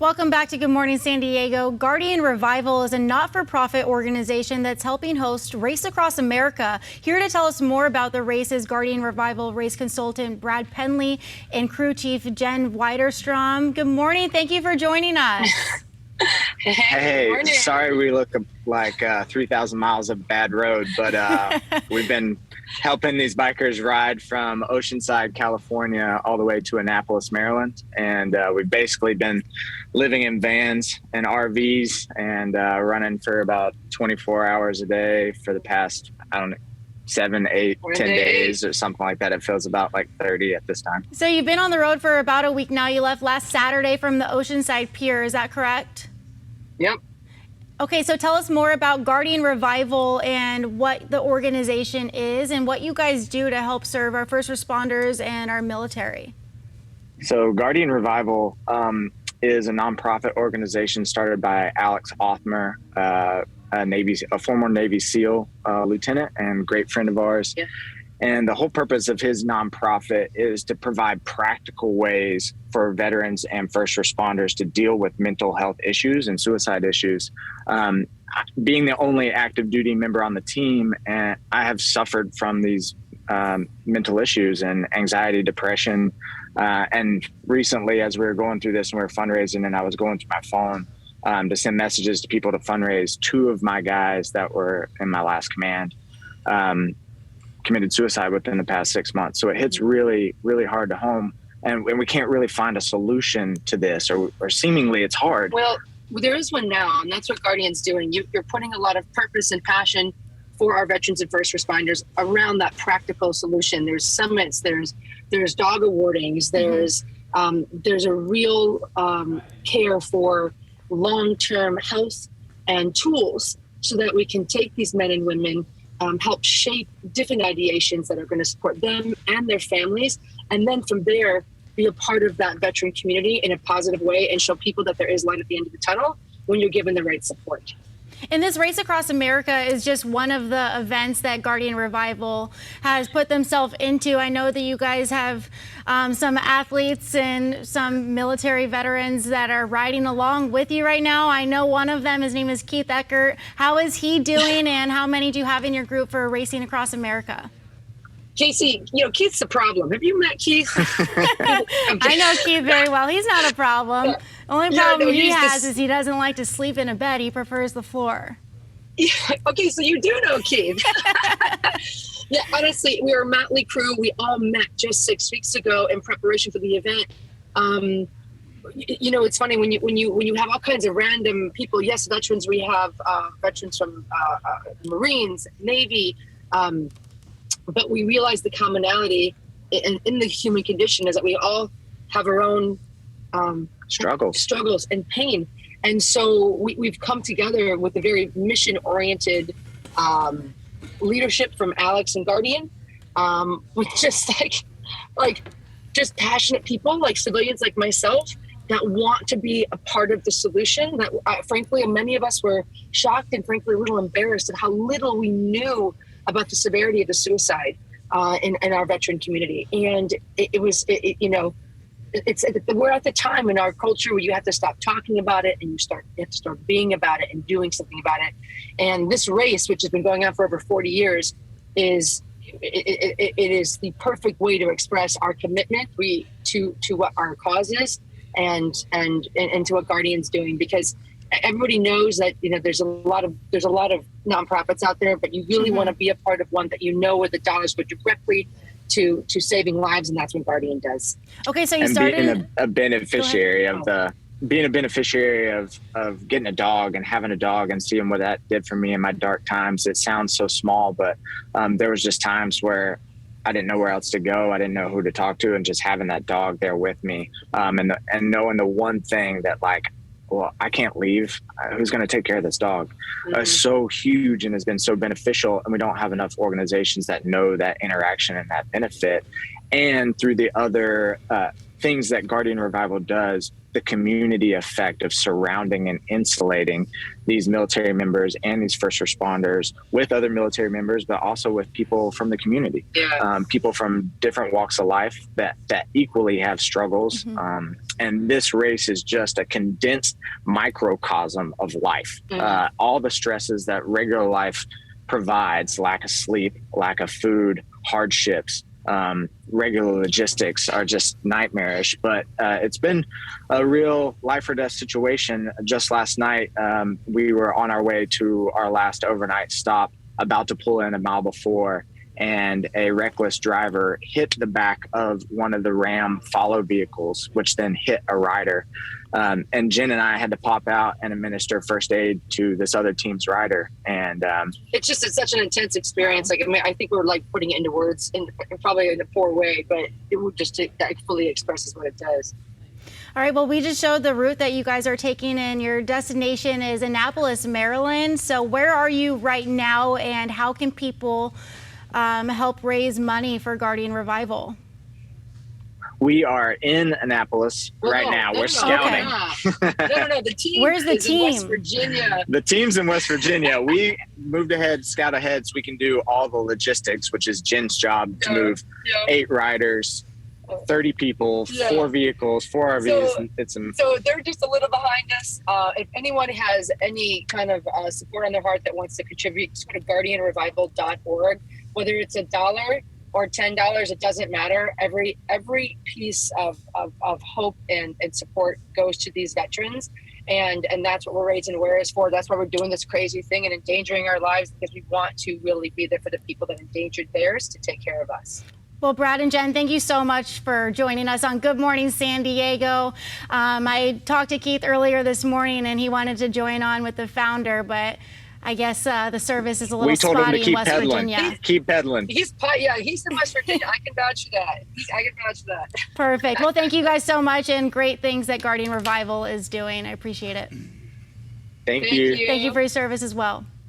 Welcome back to Good Morning San Diego. Guardian Revival is a not-for-profit organization that's helping host Race Across America. Here to tell us more about the race is Guardian Revival race consultant Brad Penley and crew chief Jen Weiderstrom. Good morning. Thank you for joining us. Hey, sorry we look like 3,000 miles of bad road, but we've been helping these bikers ride from Oceanside, California, all the way to Annapolis, Maryland. And we've basically been living in vans and RVs and running for about 24 hours a day for the past, 7, 8, 10 days or something like that. It feels about like 30 at this time. So you've been on the road for about a week now. You left last Saturday from the Oceanside Pier. Is that correct? Yep. Okay, so tell us more about Guardian Revival and what the organization is and what you guys do to help serve our first responders and our military. So Guardian Revival is a nonprofit organization started by Alex Othmer, a former Navy SEAL lieutenant and great friend of ours. Yeah. And the whole purpose of his nonprofit is to provide practical ways for veterans and first responders to deal with mental health issues and suicide issues. Being the only active duty member on the team, and I have suffered from these mental issues and anxiety, depression. And recently, as we were going through this and we were fundraising, and I was going through my phone to send messages to people to fundraise, 2 of my guys that were in my last command committed suicide within the past 6 months. So it hits really, really hard to home. And we can't really find a solution to this, or seemingly it's hard. Well, there is one now, and that's what Guardian's doing. You're putting a lot of purpose and passion for our veterans and first responders around that practical solution. There's summits, there's dog awardings, there's a real care for long-term health and tools so that we can take these men and women, help shape different ideations that are going to support them and their families. And then from there, be a part of that veteran community in a positive way and show people that there is light at the end of the tunnel when you're given the right support. And this Race Across America is just one of the events that Guardian Revival has put themselves into. I know that you guys have some athletes and some military veterans that are riding along with you right now. I know one of them, his name is Keith Eckert. How is he doing, and how many do you have in your group for Racing Across America? JC, Keith's a problem. Have you met Keith? I know Keith very well. He's not a problem. The only problem he has is he doesn't like to sleep in a bed. He prefers the floor. Yeah, okay, so you do know Keith. Yeah, honestly, we were a motley crew. We all met just 6 weeks ago in preparation for the event. It's funny when you have all kinds of random people. Yes, veterans. We have veterans from Marines, Navy. But we realize the commonality in the human condition is that we all have our own struggles and pain. And so we've come together with a very mission-oriented leadership from Alex and Guardian, with just just passionate people, like civilians like myself, that want to be a part of the solution. That frankly, many of us were shocked and frankly a little embarrassed at how little we knew about the severity of the suicide in our veteran community. And we're at the time in our culture where you have to stop talking about it and you have to start being about it and doing something about it. And this race, which has been going on for over 40 years, is the perfect way to express our commitment to what our cause is and to what Guardian's doing, because everybody knows that there's a lot of nonprofits out there, but you really want to be a part of one that where the dollars go directly to saving lives, and that's what Guardian does. Okay, so you started being a beneficiary of getting a dog and having a dog and seeing what that did for me in my dark times. It sounds so small, but there was just times where I didn't know where else to go. I didn't know who to talk to, and just having that dog there with me, and knowing the one thing that well, I can't leave. Who's going to take care of this dog? So huge and has been so beneficial. And we don't have enough organizations that know that interaction and that benefit. And through the other things that Guardian Revival does, the community effect of surrounding and insulating these military members and these first responders with other military members, but also with people from the community, people from different walks of life that equally have struggles. And this race is just a condensed microcosm of life. All the stresses that regular life provides, lack of sleep, lack of food, hardships, regular logistics are just nightmarish. But it's been a real life or death situation. Just last night, we were on our way to our last overnight stop, about to pull in a mile before, and a reckless driver hit the back of one of the Ram follow vehicles, which then hit a rider. And Jen and I had to pop out and administer first aid to this other team's rider. And it's such an intense experience. Like, I mean, I think we're like putting it into words in probably in a poor way, but it would that fully expresses what it does. All right, well, we just showed the route that you guys are taking, and your destination is Annapolis, Maryland. So where are you right now, and how can people help raise money for Guardian Revival? We are in Annapolis right now. We're scouting. No. The team Where's the is team? in West Virginia. The team's in West Virginia. We moved ahead, scout ahead, so we can do all the logistics, which is Jen's job, to move 8 riders, 30 people, 4 vehicles, 4 RVs. So they're just a little behind us. If anyone has any kind of support on their heart that wants to contribute, just go to guardianrevival.org. Whether it's $1 or $10, it doesn't matter. Every piece of hope and support goes to these veterans. And that's what we're raising awareness for. That's why we're doing this crazy thing and endangering our lives, because we want to really be there for the people that endangered theirs to take care of us. Well, Brad and Jen, thank you so much for joining us on Good Morning San Diego. I talked to Keith earlier this morning, and he wanted to join on with the founder, but I guess the service is a little spotty in West Virginia. Keep pedaling. He's in West Virginia. I can vouch for that. I can vouch for that. Perfect. Well, thank you guys so much, and great things that Guardian Revival is doing. I appreciate it. Thank you. Thank you for your service as well.